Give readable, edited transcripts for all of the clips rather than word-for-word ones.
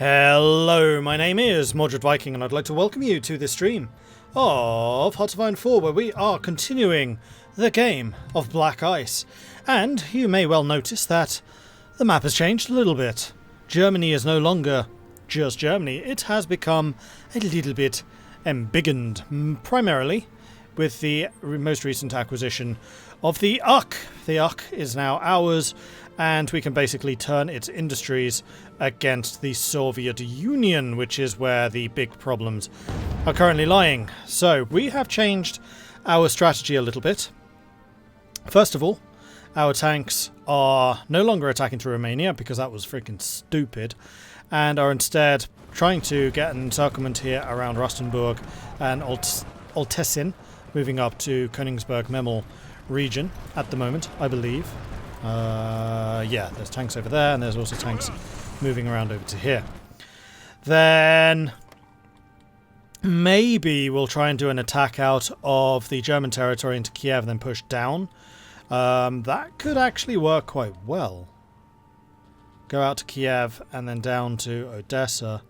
Hello, my name is Mordred Viking, and I'd like to welcome you to this stream of Hearts of Iron 4, where we are continuing the game of Black Ice. And you may well notice that the map has changed a little bit. Germany is no longer just Germany. It has become a little bit embiggened, primarily with the most recent acquisition of the Uck. The Uck is now ours, and we can basically turn its industries against the Soviet Union, which is where the big problems are currently lying. So we have changed our strategy a little bit. First of all, our tanks are no longer attacking through Romania, because that was freaking stupid, and are instead trying to get an encirclement here around Rustenburg and Oltessin, moving up to Königsberg-Memel region at the moment, I believe. Yeah, there's tanks over there, and there's also tanks moving around over to here. Then maybe we'll try and do an attack out of the German territory into Kiev and then push down. That could actually work quite well. Go out to Kiev and then down to Odessa,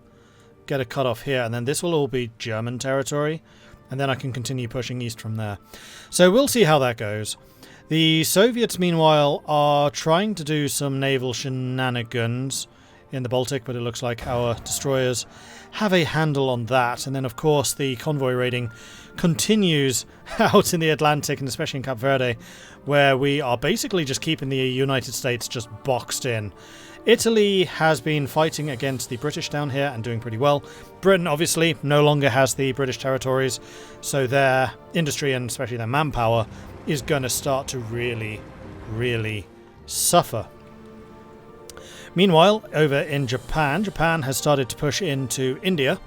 get a cut-off here, and then this will all be German territory, and then I can continue pushing east from there. So we'll see how that goes. The Soviets, meanwhile, are trying to do some naval shenanigans in the Baltic, but it looks like our destroyers have a handle on that. And then, of course, the convoy raiding continues out in the Atlantic, and especially in Cape Verde, where we are basically just keeping the United States just boxed in. Italy has been fighting against the British down here and doing pretty well. Britain, obviously, no longer has the British territories, so their industry and especially their manpower is going to start to really, really suffer. Meanwhile, over in Japan, Japan has started to push into India,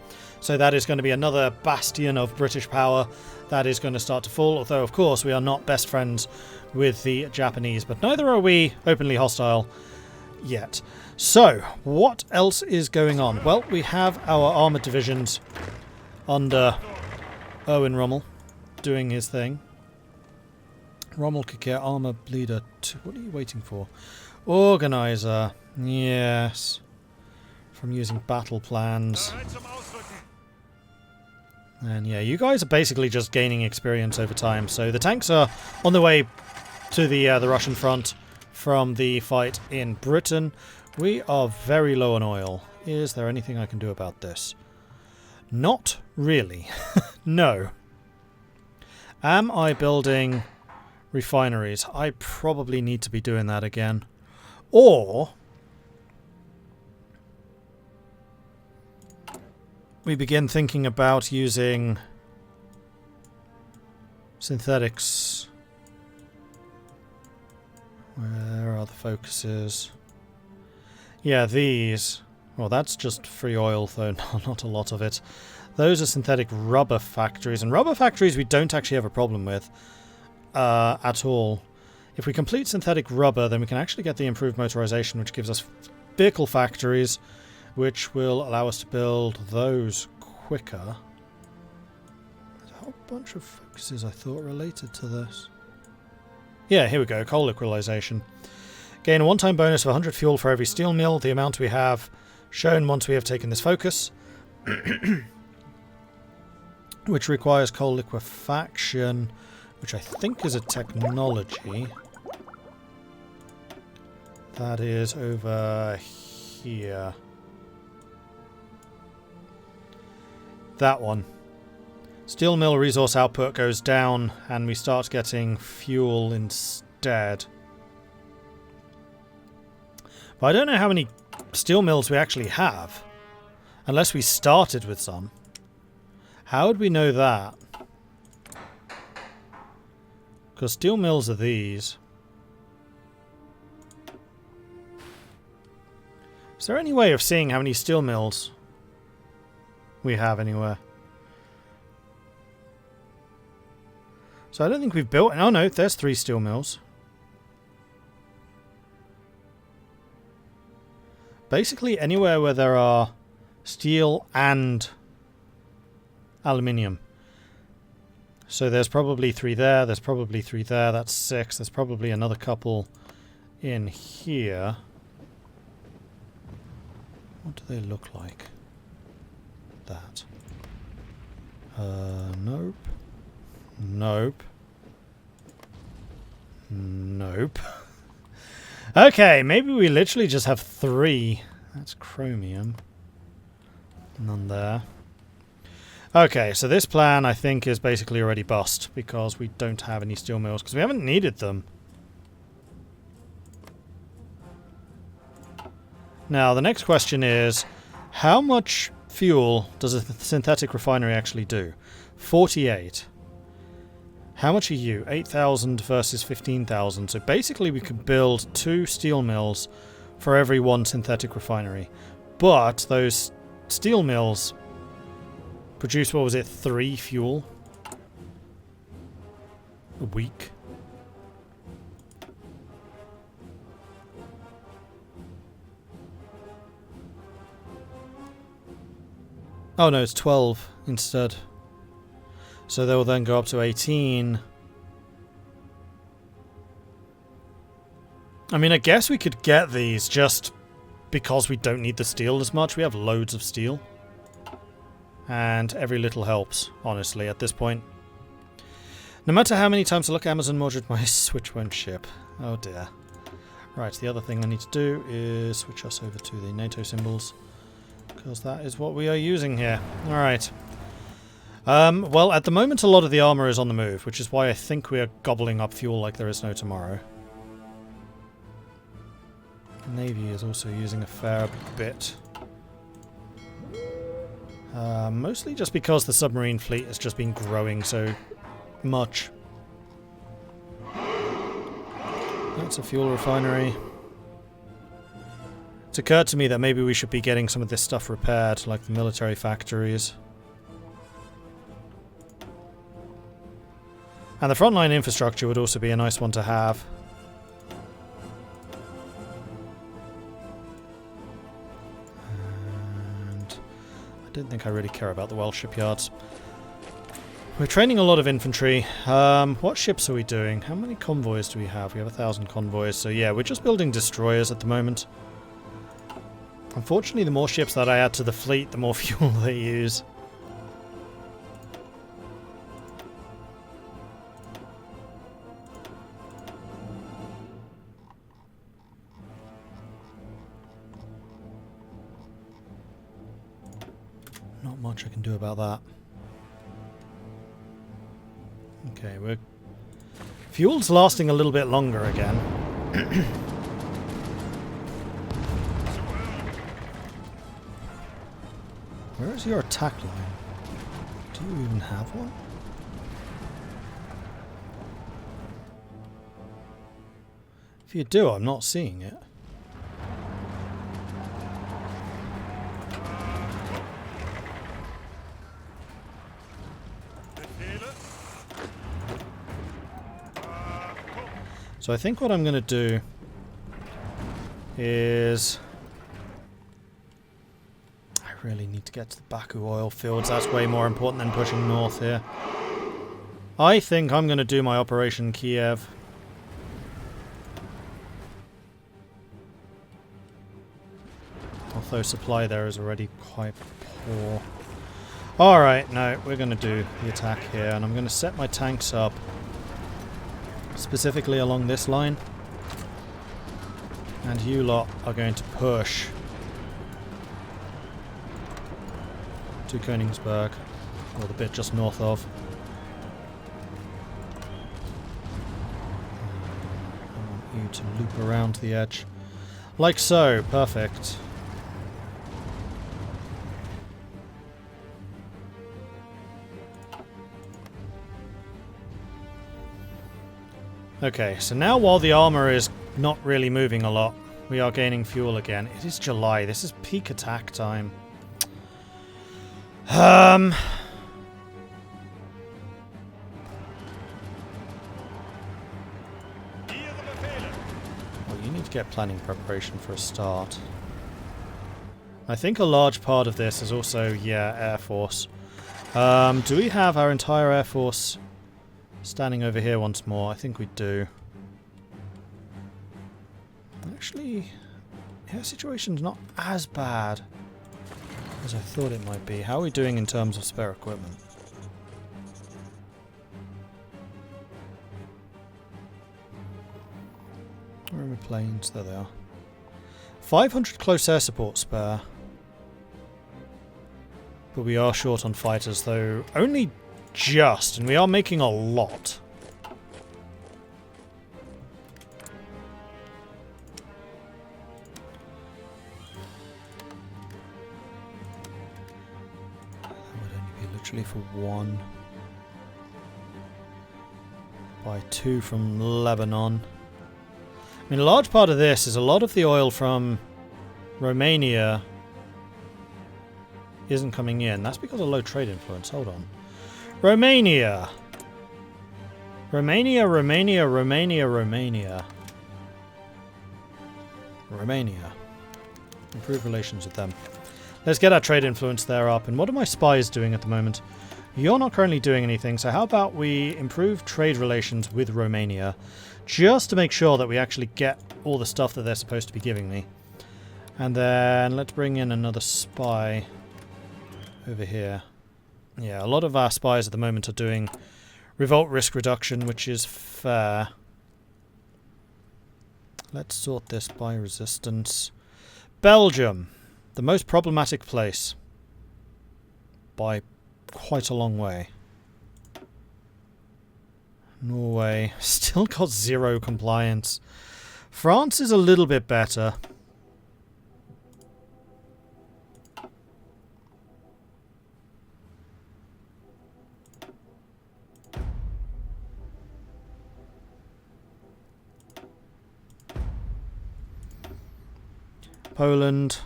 so that is going to be another bastion of British power that is going to start to fall, although, of course, we are not best friends with the Japanese, but neither are we openly hostile yet. So, what else is going on? Well, we have our armoured divisions under Erwin Rommel doing his thing. Rommel could get armour bleeder too. What are you waiting for? Organizer. Yes. From using battle plans. And yeah, you guys are basically just gaining experience over time. So the tanks are on the way to the Russian front from the fight in Britain. We are very low on oil. Is there anything I can do about this? Not really. No. Am I building refineries? I probably need to be doing that again. Or we begin thinking about using synthetics. Where are the focuses? Yeah, these. Well, that's just free oil, though not a lot of it. Those are synthetic rubber factories, and rubber factories we don't actually have a problem with at all. If we complete synthetic rubber, then we can actually get the improved motorization, which gives us vehicle factories, which will allow us to build those quicker. There's a whole bunch of focuses I thought related to this. Yeah, here we go, coal equalization. Gain a one-time bonus of 100 fuel for every steel mill, the amount we have shown once we have taken this focus. Which requires coal liquefaction, which I think is a technology. That is over here. That one. Steel mill resource output goes down and we start getting fuel instead. But I don't know how many steel mills we actually have. Unless we started with some. How would we know that? Because steel mills are these. Is there any way of seeing how many steel mills we have anywhere? So I don't think we've built... Oh no, there's 3 steel mills. Basically anywhere where there are steel and aluminium. So there's probably 3 there, there's probably 3 there, that's 6. There's probably another couple in here. What do they look like? That. Nope. Nope. Nope. Okay, maybe we literally just have 3. That's chromium. None there. Okay, so this plan I think is basically already bust because we don't have any steel mills because we haven't needed them. Now, the next question is, how much fuel does a synthetic refinery actually do? 48. How much are you? 8,000 versus 15,000. So basically we could build 2 steel mills for every 1 synthetic refinery. But those steel mills produce, what was it, 3 fuel a week? Oh no, it's 12 instead. So they will then go up to 18. I mean, I guess we could get these just because we don't need the steel as much. We have loads of steel. And every little helps, honestly, at this point. No matter how many times I look at Amazon Mordred, my Switch won't ship. Oh dear. Right, the other thing I need to do is switch us over to the NATO symbols. Because that is what we are using here. Alright. Well, at the moment a lot of the armor is on the move, which is why I think we are gobbling up fuel like there is no tomorrow. The Navy is also using a fair bit. Mostly just because the submarine fleet has just been growing so much. That's a fuel refinery. It's occurred to me that maybe we should be getting some of this stuff repaired, like the military factories. And the frontline infrastructure would also be a nice one to have. And I don't think I really care about the Welsh shipyards. We're training a lot of infantry. What ships are we doing? How many convoys do we have? We have 1,000 convoys, so yeah, we're just building destroyers at the moment. Unfortunately, the more ships that I add to the fleet, the more fuel they use. Not much I can do about that. Okay, we're... Fuel's lasting a little bit longer again. Where is your attack line? Do you even have one? If you do, I'm not seeing it. So I think what I'm going to do is... I really need to get to the Baku oil fields. That's way more important than pushing north here. I think I'm going to do my Operation Kiev. Although supply there is already quite poor. Alright, no, we're going to do the attack here. And I'm going to set my tanks up specifically along this line. And you lot are going to push to Königsberg, or the bit just north of. I want you to loop around the edge. Like so. Perfect. Okay, so now while the armor is not really moving a lot, we are gaining fuel again. It is July. This is peak attack time. Well, you need to get planning preparation for a start. I think a large part of this is also, yeah, Air Force. Do we have our entire Air Force standing over here once more? I think we do. Actually, Yeah, situation's not as bad as I thought it might be. How are we doing in terms of spare equipment? Where are my planes? There they are. 500 close air support spare. But we are short on fighters, though only just, and we are making a lot. That would only be literally for 1. Buy 2 from Lebanon. I mean, a large part of this is a lot of the oil from Romania isn't coming in. That's because of low trade influence. Hold on. Romania. Romania, Romania, Romania, Romania. Romania. Improve relations with them. Let's get our trade influence there up. And what are my spies doing at the moment? You're not currently doing anything, so how about we improve trade relations with Romania, just to make sure that we actually get all the stuff that they're supposed to be giving me. And then let's bring in another spy over here. Yeah, a lot of our spies at the moment are doing revolt risk reduction, which is fair. Let's sort this by resistance. Belgium, the most problematic place. By quite a long way. Norway, still got 0 compliance. France is a little bit better. Poland,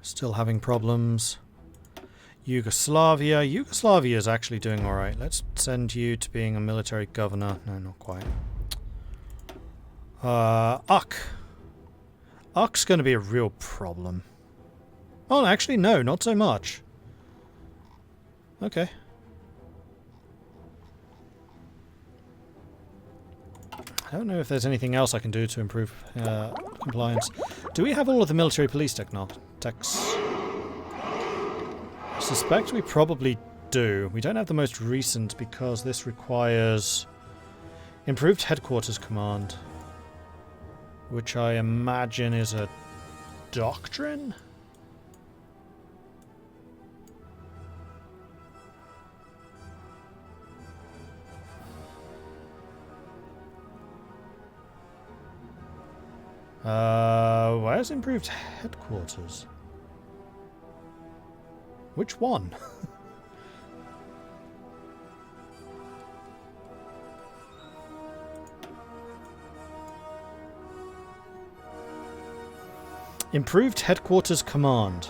still having problems. Yugoslavia. Yugoslavia is actually doing alright. Let's send you to being a military governor. No, not quite. Uk's going to be a real problem. Oh, actually, no, not so much. Okay. I don't know if there's anything else I can do to improve compliance. Do we have all of the military police techs? I suspect we probably do. We don't have the most recent because this requires improved headquarters command, which I imagine is a doctrine? Where's improved headquarters? Which one? Improved headquarters command.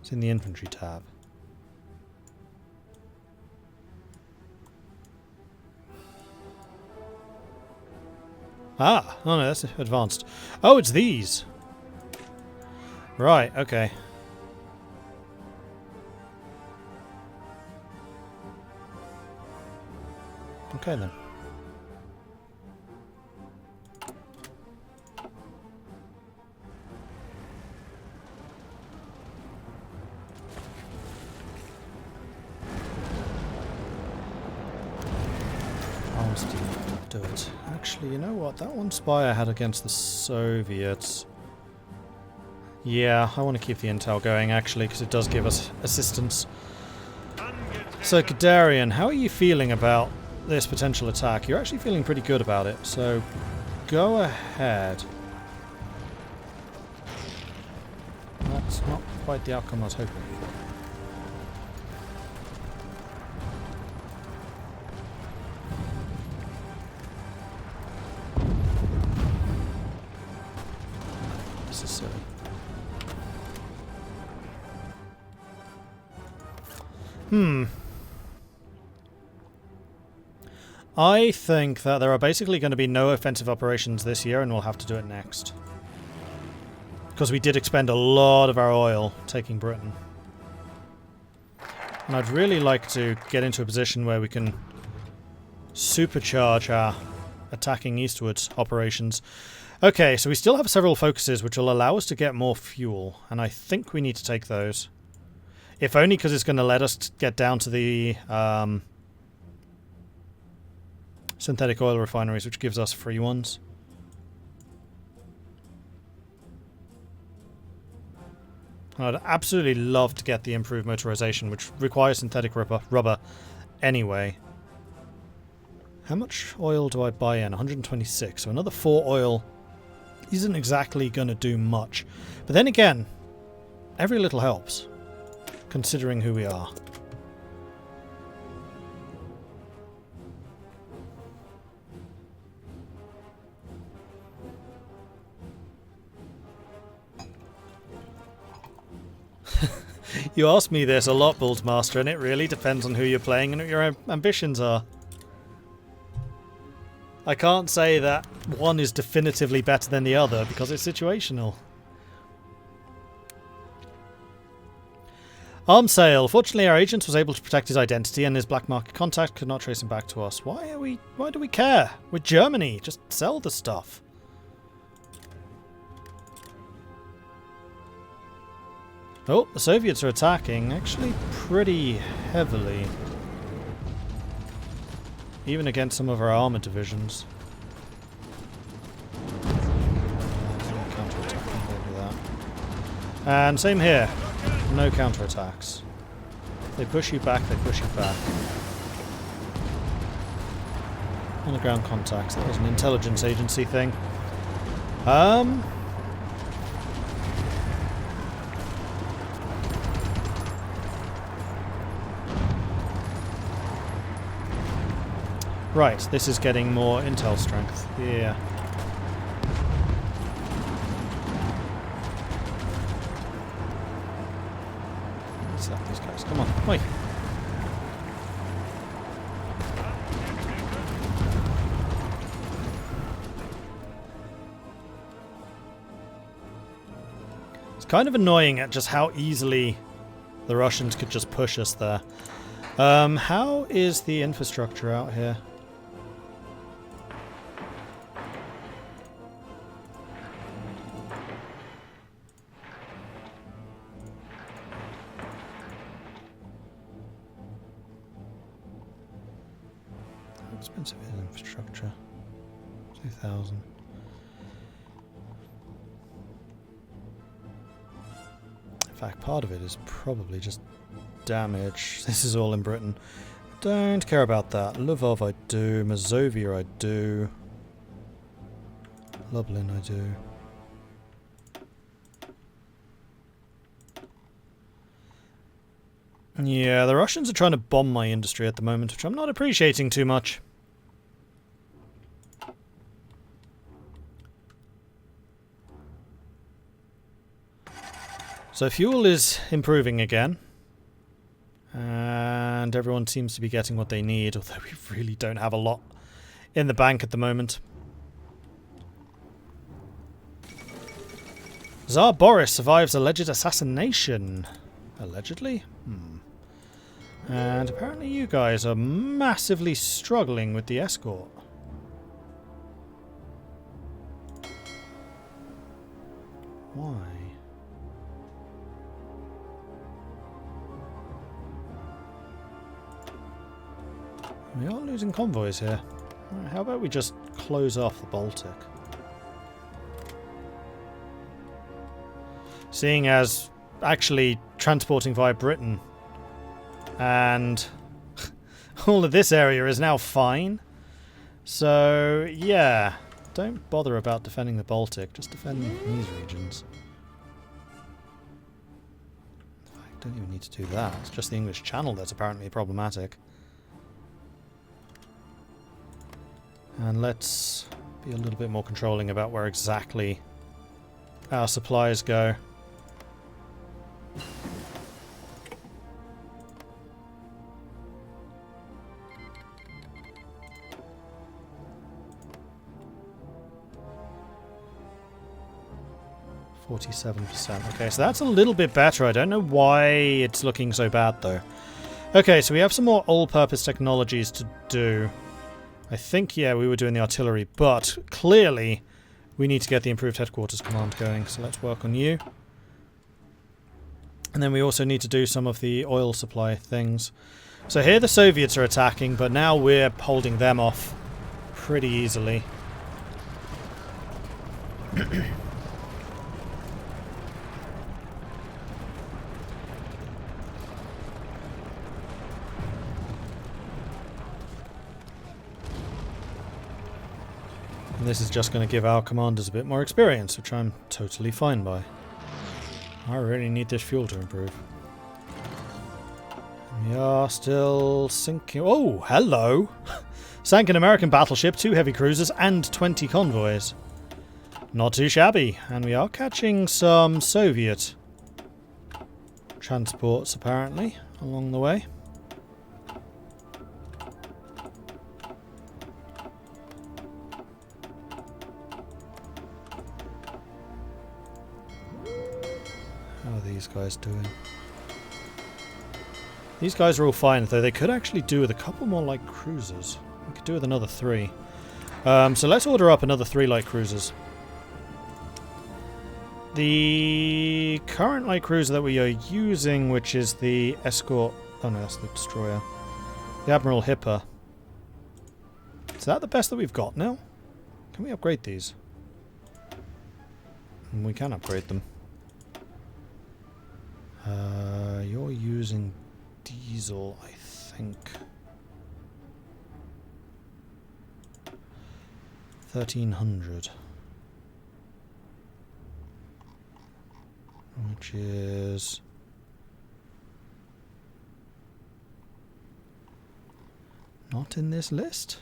It's in the infantry tab. Ah, oh no, that's advanced. Oh, it's these. Right, okay. Okay then. Do it. Actually, you know what? That one spy I had against the Soviets. Yeah, I want to keep the intel going actually, because it does give us assistance. So, Kadarian, how are you feeling about this potential attack? You're actually feeling pretty good about it, so go ahead. That's not quite the outcome I was hoping for. This is silly. I think that there are basically going to be no offensive operations this year, and we'll have to do it next. Because we did expend a lot of our oil taking Britain. And I'd really like to get into a position where we can supercharge our attacking eastwards operations. Okay, so we still have several focuses which will allow us to get more fuel, and I think we need to take those. If only because it's going to let us get down to the synthetic oil refineries, which gives us free ones. I'd absolutely love to get the improved motorization, which requires synthetic rubber anyway. How much oil do I buy in? 126. So another 4 oil isn't exactly going to do much. But then again, every little helps, considering who we are. You ask me this a lot, Buildmaster, and it really depends on who you're playing and what your ambitions are. I can't say that one is definitively better than the other because it's situational. Arms sale. Fortunately, our agent was able to protect his identity, and his black market contact could not trace him back to us. Why do we care? We're Germany. Just sell the stuff. Oh, the Soviets are attacking, actually pretty heavily. Even against some of our armoured divisions. Counter-attack, don't do that. And same here. No counter-attacks. They push you back, they push you back. On the ground contacts, that was an intelligence agency thing. Right, this is getting more intel strength. Yeah. Let's attack these guys. Come on. Oi. It's kind of annoying at just how easily the Russians could just push us there. How is the infrastructure out here? Expensive infrastructure. 2,000. In fact, part of it is probably just damage. This is all in Britain. Don't care about that. Lvov I do. Mazovia I do. Lublin I do. Yeah, the Russians are trying to bomb my industry at the moment, which I'm not appreciating too much. So fuel is improving again. And everyone seems to be getting what they need, although we really don't have a lot in the bank at the moment. Tsar Boris survives alleged assassination. Allegedly? And apparently you guys are massively struggling with the escort. Why? We are losing convoys here. Right, how about we just close off the Baltic? Seeing as actually transporting via Britain and all of this area is now fine. So, yeah, don't bother about defending the Baltic, just defend these regions. I don't even need to do that, it's just the English Channel that's apparently problematic. And let's be a little bit more controlling about where exactly our supplies go. %. Okay, so that's a little bit better. I don't know why it's looking so bad though. Okay, so we have some more all-purpose technologies to do. I think, yeah, we were doing the artillery, but clearly we need to get the improved headquarters command going, so let's work on you. And then we also need to do some of the oil supply things. So here the Soviets are attacking, but now we're holding them off pretty easily. And this is just going to give our commanders a bit more experience, which I'm totally fine by. I really need this fuel to improve. We are still sinking. Oh, hello! Sank an American battleship, 2 heavy cruisers, and 20 convoys. Not too shabby. And we are catching some Soviet transports, apparently, along the way. How are these guys doing? These guys are all fine, though they could actually do with a couple more light cruisers. We could do with another 3. So let's order up another 3 light cruisers. The current light cruiser that we are using, which is the Escort... Oh no, that's the destroyer. The Admiral Hipper. Is that the best that we've got now? Can we upgrade these? We can upgrade them. You're using diesel, I think. 1300. Which is... not in this list?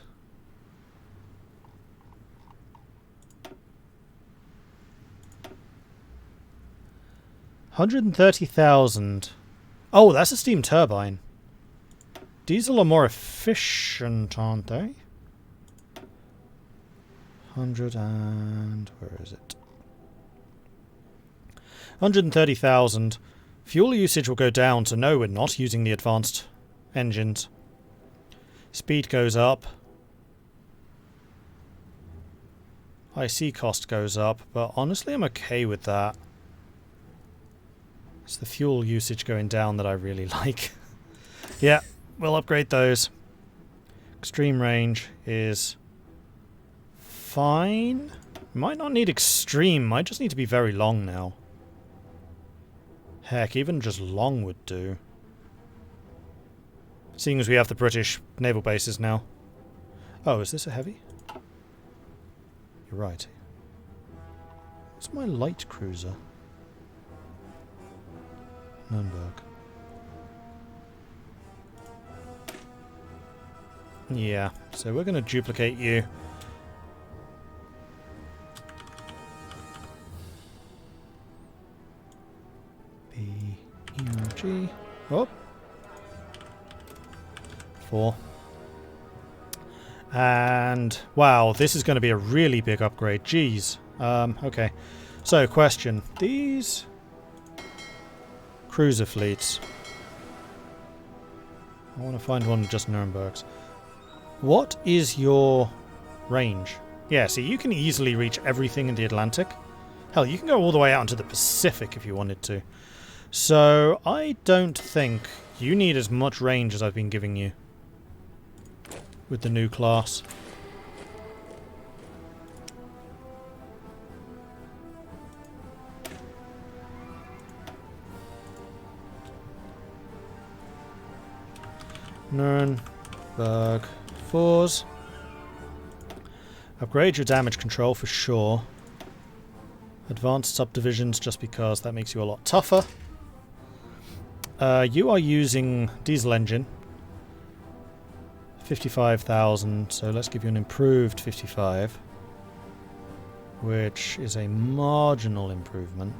$130,000. Oh, that's a steam turbine. Diesel are more efficient, aren't they? 100 and... where is it? 130,000. Fuel usage will go down, so no, we're not using the advanced engines. Speed goes up. IC cost goes up, but honestly I'm okay with that. It's the fuel usage going down that I really like. Yeah, we'll upgrade those. Extreme range is fine. Might not need extreme, might just need to be very long now. Heck, even just long would do. Seeing as we have the British naval bases now. Oh, is this a heavy? You're right. What's my light cruiser? Nürnberg. Yeah, so we're going to duplicate you. B, E, G. Oh. 4. And wow, this is going to be a really big upgrade. Jeez. Okay. So, question. These cruiser fleets. I want to find one with just Nürnbergs. What is your range? Yeah, see, you can easily reach everything in the Atlantic. Hell, you can go all the way out into the Pacific if you wanted to. So, I don't think you need as much range as I've been giving you with the new class. Nürnberg 4s. Upgrade your damage control for sure. Advanced subdivisions just because that makes you a lot tougher. You are using diesel engine. 55,000, so let's give you an improved 55. Which is a marginal improvement.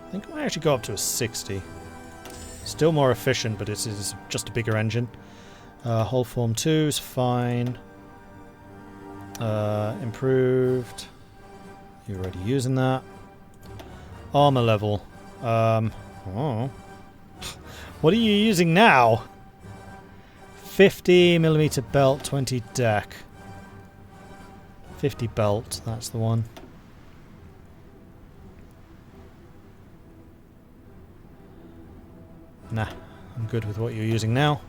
I think I might actually go up to a 60. Still more efficient, but this is just a bigger engine. Hull form 2 is fine. Improved. You're already using that. Armor level. Oh. What are you using now? 50mm belt, 20 deck. 50 belt, that's the one. Nah, I'm good with what you're using now.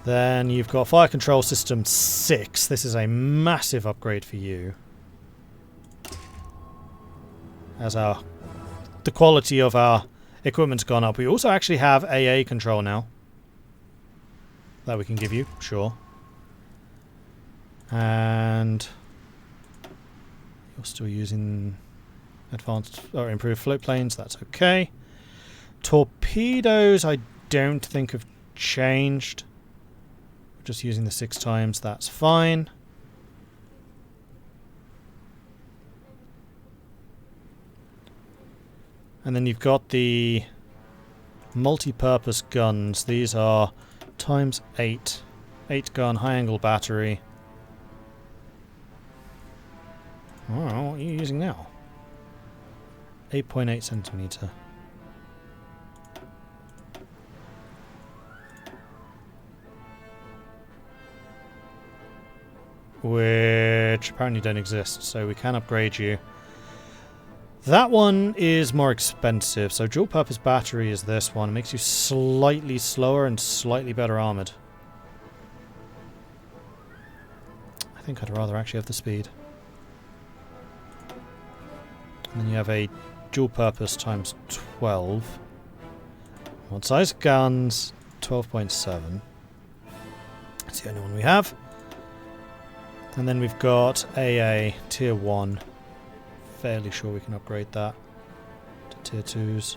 Then you've got Fire Control System 6. This is a massive upgrade for you. As the quality of our equipment's gone up. We also actually have AA control now. That we can give you, sure. And you're still using advanced or improved float planes, that's okay. Torpedoes I don't think have changed. We're just using the 6 times, that's fine. And then you've got the multi-purpose guns. These are times 8. 8 gun, high angle battery. Oh, what are you using now? 8.8 centimeter. Which apparently don't exist, so we can upgrade you. That one is more expensive, so dual purpose battery is this one. It makes you slightly slower and slightly better armoured. I think I'd rather actually have the speed. And then you have a dual purpose times 12. What size guns? 12.7. That's the only one we have. And then we've got AA tier 1. Fairly sure we can upgrade that to tier 2s.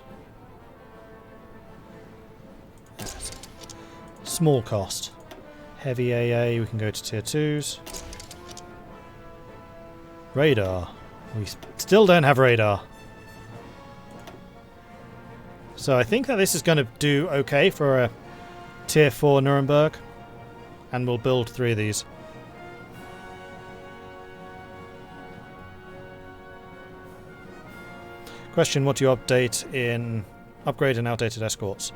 Yes. Small cost. Heavy AA, we can go to tier 2s. Radar. We still don't have radar. So I think that this is going to do okay for a tier 4 Nuremberg. And we'll build 3 of these. Question, what do you update in upgrade and outdated escorts?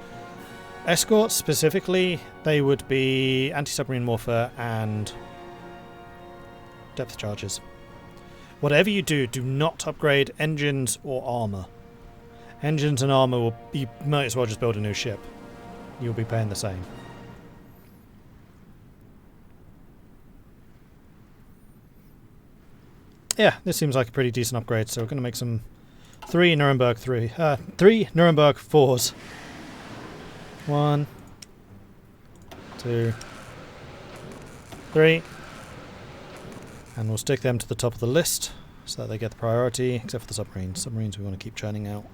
Escorts specifically, they would be anti-submarine warfare and depth charges. Whatever you do, do not upgrade engines or armour. Engines and armour, will, you might as well just build a new ship. You'll be paying the same. Yeah, this seems like a pretty decent upgrade, so we're going to make some 3 Nuremberg 3 Nuremberg 4s. 1, 2, 3. And we'll stick them to the top of the list so that they get the priority, except for the submarines. Submarines we want to keep churning out.